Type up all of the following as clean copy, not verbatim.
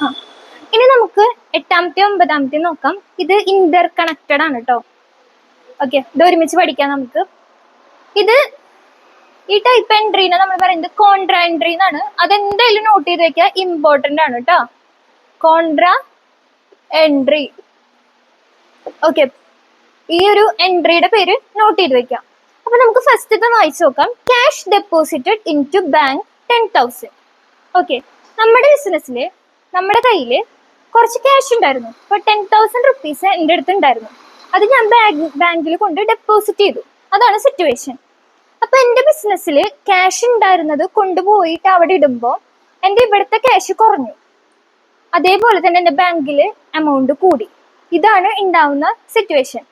ആ ഇനി നമുക്ക് എട്ടാമത്തെ ഒമ്പതാമത്തെ നോക്കാം. ഇത് ഇന്റർ കണക്റ്റഡ് ആണ് കേട്ടോ. ഓക്കെ, ഇത് ഒരുമിച്ച് പഠിക്കാം നമുക്ക്. ഇത് ഈ ടൈപ്പ് എൻട്രീനെ നമ്മൾ പറയുന്നത് കോൺട്രാ എൻട്രി എന്നാണ്. അതെന്തായാലും നോട്ട് ചെയ്ത് വെക്കുക, ഇമ്പോർട്ടന്റ് ആണ് കേട്ടോ. Contra entry. ഓക്കെ, ഈ ഒരു എൻട്രിയുടെ പേര് നോട്ട് ചെയ്ത് വെക്കാം. അപ്പൊ നമുക്ക് ഫസ്റ്റ് ഇത് വായിച്ചു നോക്കാം. Cash deposited into bank 10,000. Okay, നമ്മുടെ ബിസിനസ്സില് നമ്മുടെ കയ്യിൽ കുറച്ച് ക്യാഷ് ഉണ്ടായിരുന്നു. ഇപ്പൊ 10,000 റുപ്പീസ് എൻ്റെ അടുത്ത് ഉണ്ടായിരുന്നു. അത് ഞാൻ ബാങ്കിൽ കൊണ്ട് ഡെപ്പോസിറ്റ് ചെയ്തു. അതാണ് സിറ്റുവേഷൻ. അപ്പൊ എന്റെ ബിസിനസ്സിൽ ക്യാഷ് ഉണ്ടായിരുന്നത് കൊണ്ടുപോയിട്ട് അവിടെ ഇടുമ്പോൾ എന്റെ ഇവിടുത്തെ ക്യാഷ് കുറഞ്ഞു. അതേപോലെ തന്നെ എന്റെ ബാങ്കില് എമൗണ്ട് കൂടി. ഇതാണ് ഉണ്ടാവുന്ന സിറ്റുവേഷൻ.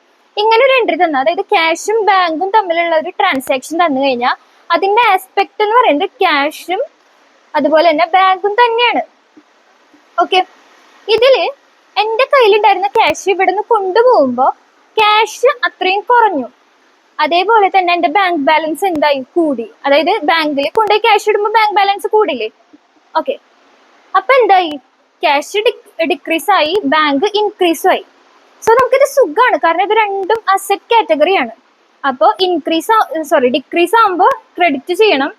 ഇങ്ങനെ ഒരു എൻട്രി തന്ന, അതായത് ക്യാഷും ബാങ്കും തമ്മിലുള്ള ഒരു ട്രാൻസാക്ഷൻ തന്നു കഴിഞ്ഞാൽ അതിന്റെ ആസ്പെക്ട് എന്ന് പറയുന്നത് ക്യാഷും അതുപോലെ തന്നെ ബാങ്കും തന്നെയാണ്. ഓക്കെ, ഇതില് എന്റെ കയ്യിലുണ്ടായിരുന്ന ക്യാഷ് ഇവിടുന്ന് കൊണ്ടുപോകുമ്പോൾ ക്യാഷ് അത്രയും കുറഞ്ഞു. അതേപോലെ തന്നെ എന്റെ ബാങ്ക് ബാലൻസ് എന്തായി? കൂടി. അതായത് ബാങ്കിൽ കൊണ്ടുപോയി ക്യാഷ് ഇടുമ്പോൾ ബാങ്ക് ബാലൻസ് കൂടില്ലേ? ഓക്കെ, അപ്പൊ എന്തായി? ക്യാഷ് ഡിക്രീസ് ആയി, ബാങ്ക് ഇൻക്രീസും ആയി. സോ നമുക്കിത് സുഖമാണ്, കാരണം ഇത് രണ്ടും അസറ്റ് കാറ്റഗറിയാണ്. അപ്പോൾ ഡിക്രീസ് ആകുമ്പോൾ ക്രെഡിറ്റ് ചെയ്യണം,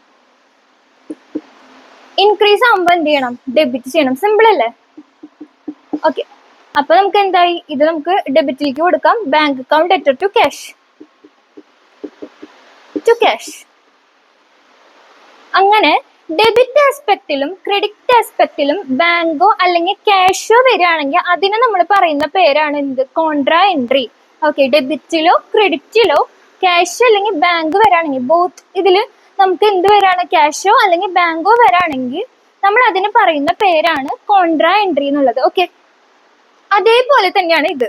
ഇൻക്രീസ് ആകുമ്പോൾ എന്ത് ചെയ്യണം? ഡെബിറ്റ് ചെയ്യണം. സിമ്പിൾ അല്ലേ? ഓക്കെ, അപ്പൊ നമുക്ക് എന്തായി? ഇത് നമുക്ക് ഡെബിറ്റിലേക്ക് കൊടുക്കാം. Bank account debtor to cash. അങ്ങനെ ഡെബിറ്റ് ആസ്പെക്റ്റിലും ക്രെഡിറ്റ് ആസ്പെക്റ്റിലും ബാങ്കോ അല്ലെങ്കിൽ ക്യാഷോ വരികയാണെങ്കിൽ അതിന് നമ്മൾ പറയുന്ന പേരാണ് എന്ത്? Contra entry. ഓക്കെ, ഡെബിറ്റിലോ ക്രെഡിറ്റിലോ ക്യാഷ് അല്ലെങ്കിൽ ബാങ്ക് വരാണെങ്കിൽ, ബോത്ത് ഇതില് നമുക്ക് എന്ത് വരാണ്? ക്യാഷോ അല്ലെങ്കിൽ ബാങ്കോ വരാണെങ്കിൽ നമ്മൾ അതിന് പറയുന്ന പേരാണ് കോൺട്രാ എൻട്രി എന്നുള്ളത്. ഓക്കെ, അതേപോലെ തന്നെയാണ് ഇത്.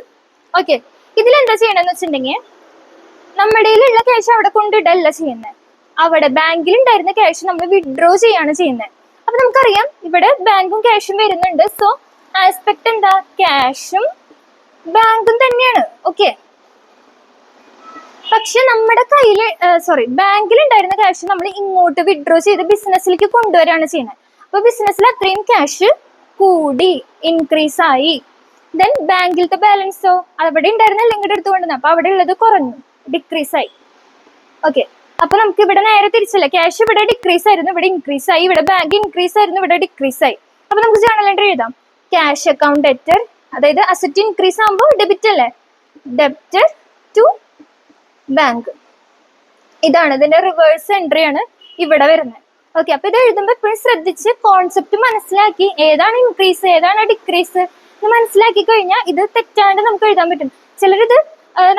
ഓക്കെ, ഇതിലെന്താ ചെയ്യണമെന്ന് വെച്ചിട്ടുണ്ടെങ്കിൽ നമ്മുടെ ഉള്ള ക്യാഷ് അവിടെ കൊണ്ടിടല്ല ചെയ്യുന്നത്. അവിടെ ബാങ്കിൽ ഉണ്ടായിരുന്ന ക്യാഷ് നമ്മൾ വിഡ്രോ ചെയ്യാണ് ചെയ്യുന്നത്. അപ്പൊ നമുക്കറിയാം ഇവിടെ ബാങ്കും ക്യാഷും വരുന്നുണ്ട്. സോ ആസ്പെക്ട് എന്താ? ക്യാഷും ബാങ്കും തന്നെയാണ്. ഓക്കെ, പക്ഷെ നമ്മുടെ കയ്യിൽ ബാങ്കിൽ ഉണ്ടായിരുന്ന ക്യാഷ് നമ്മൾ ഇങ്ങോട്ട് വിഡ്രോ ചെയ്ത് ബിസിനസ്സിലേക്ക് കൊണ്ടുവരാണ് ചെയ്യുന്നത്. അപ്പൊ ബിസിനസ്സിൽ അത്രയും ക്യാഷ് കൂടി, ഇൻക്രീസ് ആയി. ദെൻ ബാങ്കിലത്തെ ബാലൻസോ അവിടെ ഉണ്ടായിരുന്നില്ല, ഇങ്ങോട്ട് എടുത്തുകൊണ്ടുവന്നത്. അപ്പൊ അവിടെ ഉള്ളത് കുറഞ്ഞു, ഡിക്രീസ് ആയി. ഓക്കെ, അപ്പൊ നമുക്ക് ഇവിടെ നേരെ തിരിച്ചല്ല. ക്യാഷ് ഇവിടെ ഡിക്രീസ് ആയിരുന്നു, ഇവിടെ ഇൻക്രീസ് ആയി. ഇവിടെ ബാങ്ക് ഇൻക്രീസ് ആയിരുന്നു, ഇവിടെ ഡിക്രീസ് ആയി. അപ്പൊ നമുക്ക് ജേർണൽ എൻട്രി എഴുതാം. ക്യാഷ് അക്കൗണ്ട് ഡെറ്റർ, അതായത് അസറ്റ് ഇൻക്രീസ് ആകുമ്പോൾ ഡെബിറ്റ് അല്ലേ? Debit to bank. ഇതാണ് ഇതിന്റെ റിവേഴ്സ് എൻട്രി ആണ് ഇവിടെ വരുന്നത്. ഓക്കെ, അപ്പൊ ഇത് എഴുതുമ്പോൾ എപ്പോഴും ശ്രദ്ധിച്ച് കോൺസെപ്റ്റ് മനസ്സിലാക്കി ഏതാണ് ഇൻക്രീസ് ഏതാണ് ഡിക്രീസ് എന്ന് മനസ്സിലാക്കി കഴിഞ്ഞാൽ ഇത് തെറ്റാണ്ട് നമുക്ക് എഴുതാൻ പറ്റും. ചിലരിത്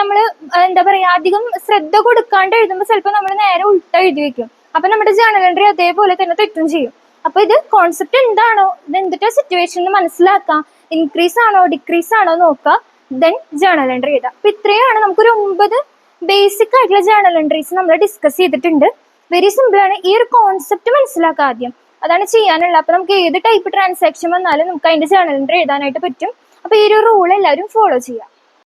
നമ്മള് എന്താ പറയാ, അധികം ശ്രദ്ധ കൊടുക്കാണ്ട് എഴുതുമ്പോൾ ചിലപ്പോൾ നമ്മൾ നേരെ ഉൾട്ട എഴുതി വെക്കും. അപ്പൊ നമ്മുടെ ജേർണൽ എൻട്രി അതേപോലെ തന്നെ തെറ്റും ചെയ്യും. അപ്പൊ ഇത് കോൺസെപ്റ്റ് എന്താണോ, ഇത് എന്തിട്ടാ സിറ്റുവേഷൻ മനസ്സിലാക്കാം, ഇൻക്രീസ് ആണോ ഡിക്രീസ് ആണോ നോക്കാം, ദെൻ ജേർണൽ എൻട്രി എഴുതാം. അപ്പൊ ഇത്രയാണ് നമുക്കൊരു 9 ബേസിക് ആയിട്ടുള്ള ജേർണൽ എൻട്രീസ് നമ്മൾ ഡിസ്കസ് ചെയ്തിട്ടുണ്ട്. വെരി സിമ്പിൾ ആണ്. ഈ ഒരു കോൺസെപ്റ്റ് മനസ്സിലാക്കാം ആദ്യം, അതാണ് ചെയ്യാനുള്ള. അപ്പൊ നമുക്ക് ഏത് ടൈപ്പ് ട്രാൻസാക്ഷൻ വന്നാലും നമുക്ക് അതിന്റെ ജേർണൽ എൻട്രി എഴുതാനായിട്ട് പറ്റും. അപ്പൊ ഈ ഒരു റൂൾ എല്ലാവരും ഫോളോ ചെയ്യാം.